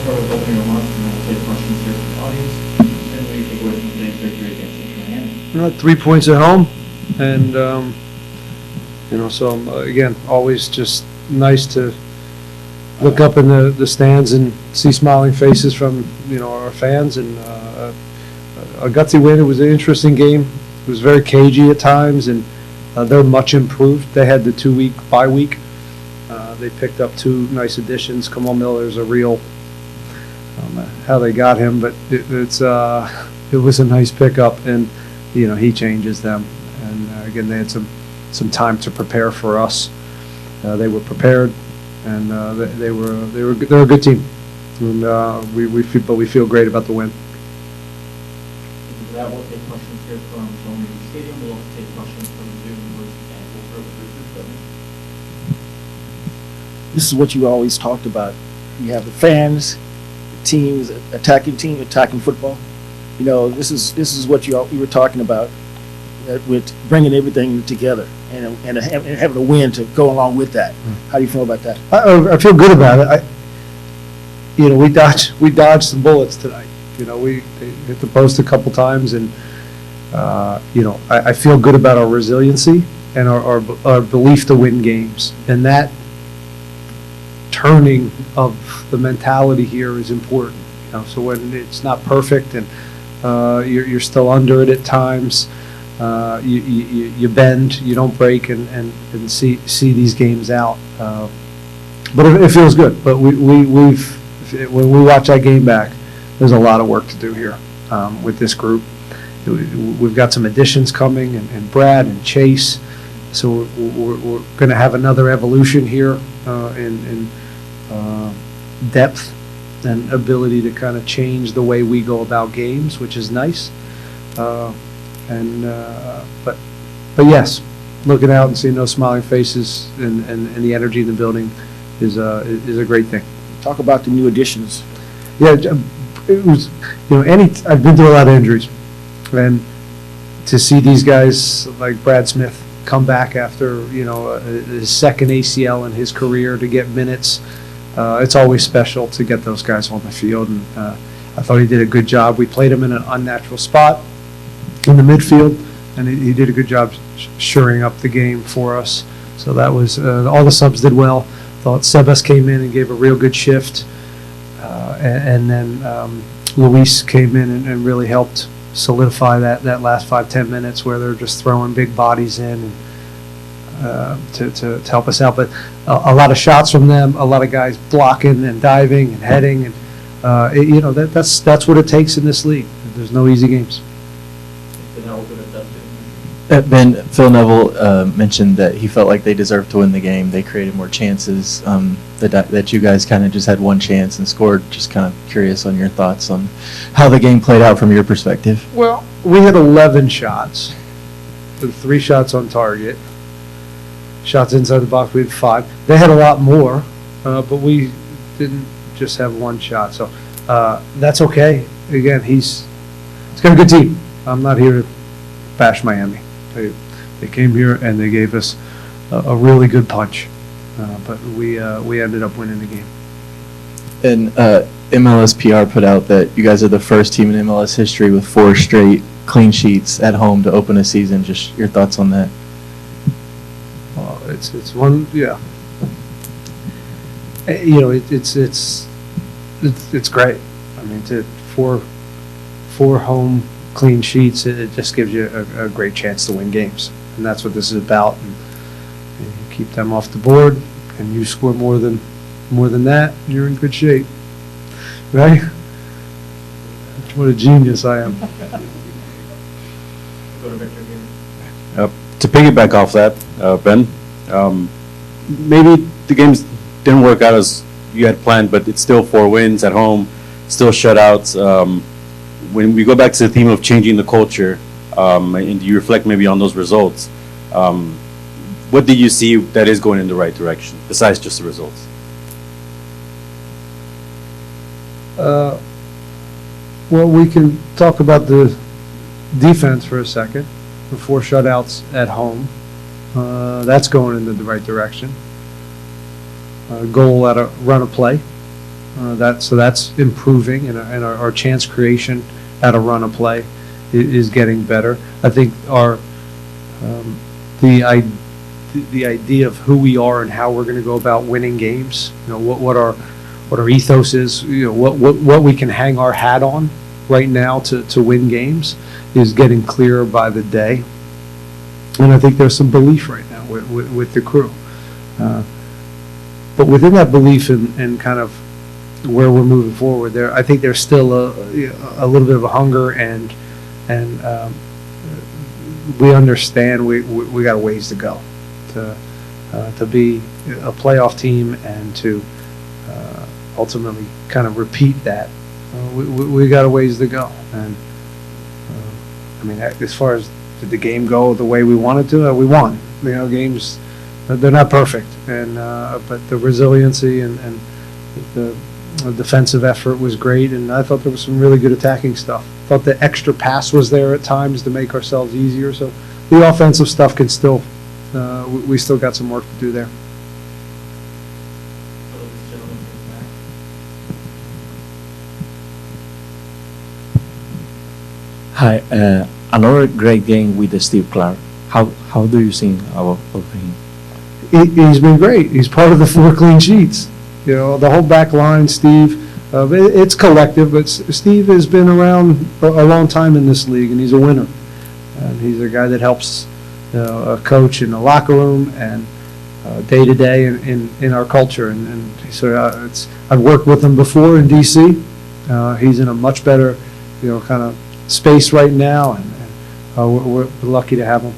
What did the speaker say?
start with opening remarks, and then we'll take questions here from the audience. And what do you take away from today's victory against Miami? 3 points at home, and so again, always just nice to look up in the stands and see smiling faces from our fans, and a gutsy win. It was an interesting game. It was very cagey at times, and they're much improved. They had the 2-week bye week. They picked up 2 nice additions. Kamal Miller's a real, how they got him, but it was a nice pickup, and he changes them. And again, they had some time to prepare for us. They were prepared, and they're a good team. And we feel great about the win. For that, we'll take questions here from Sony Stadium. We'll also take questions from Zoom, and we'll start with Richard. This is what you always talked about. You have the fans, the teams, attacking football. This is what you were talking about, with bringing everything together and having a win to go along with that. How do you feel about that? I feel good about it. We dodged some bullets tonight. We hit the post a couple times, and I feel good about our resiliency and our belief to win games, and that turning of the mentality here is important. So when it's not perfect and you're still under it at times, you bend, you don't break, and see these games out. But it feels good. But when we watch that game back, there's a lot of work to do here with this group. We've got some additions coming, and Brad and Chase. So we're going to have another evolution here in depth and ability to kind of change the way we go about games, which is nice. But yes, looking out and seeing those smiling faces and the energy in the building is a great thing. Talk about the new additions. Yeah, it was I've been through a lot of injuries, and to see these guys like Brad Smith come back after his second ACL in his career to get minutes, it's always special to get those guys on the field, and I thought he did a good job. We played him in an unnatural spot in the midfield, and he did a good job shoring up the game for us. So that was all the subs did well. Thought Sebas came in and gave a real good shift, and then Luis came in and really helped solidify that last 5-10 minutes where they're just throwing big bodies in to help us out. But a lot of shots from them, a lot of guys blocking and diving and heading, and that's what it takes in this league. There's no easy games. Ben, Phil Neville mentioned that he felt like they deserved to win the game. They created more chances. That you guys kind of just had one chance and scored. Just kind of curious on your thoughts on how the game played out from your perspective. Well, we had 11 shots, with 3 shots on target. Shots inside the box, we had 5. They had a lot more, but we didn't just have 1 shot. So that's okay. Again, he's got a good team. I'm not here to bash Miami. They came here and they gave us a really good punch, but we ended up winning the game. And MLS PR put out that you guys are the first team in MLS history with 4 straight clean sheets at home to open a season. Just your thoughts on that? Well, it's one, yeah. It's great. I mean, to four home clean sheets, it just gives you a great chance to win games, and that's what this is about. And you keep them off the board, and you score more than that, you're in good shape, right? What a genius I am. To piggyback off that, Ben, maybe the games didn't work out as you had planned, but it's still 4 wins at home, still shutouts. When we go back to the theme of changing the culture, and you reflect maybe on those results, what do you see that is going in the right direction, besides just the results? Well, we can talk about the defense for a second. The 4 shutouts at home, that's going in the right direction. Goal at a run of play, So that's improving, and our chance creation at a run of play is getting better. I think the idea of who we are and how we're going to go about winning games, what our ethos is, what we can hang our hat on right now to win games is getting clearer by the day. And I think there's some belief right now with the crew. But within that belief and kind of where we're moving forward, I think there's still a little bit of a hunger, and we understand we got a ways to go to be a playoff team and to ultimately kind of repeat that. We got a ways to go, and I mean, as far as did the game go the way we wanted to, we won. Games, they're not perfect, and but the resiliency and the defensive effort was great, and I thought there was some really good attacking stuff. Thought the extra pass was there at times to make ourselves easier. So the offensive stuff can still, we still got some work to do there. So this gentleman is back. Hi, another great game with Steve Clark. How do you think of him? He's been great. He's part of the 4 clean sheets. The whole back line, Steve. It's collective, but Steve has been around a long time in this league, and he's a winner. And he's a guy that helps a coach in the locker room and day to day in our culture. And so I've worked with him before in DC. He's in a much better, kind of space right now, and we're lucky to have him.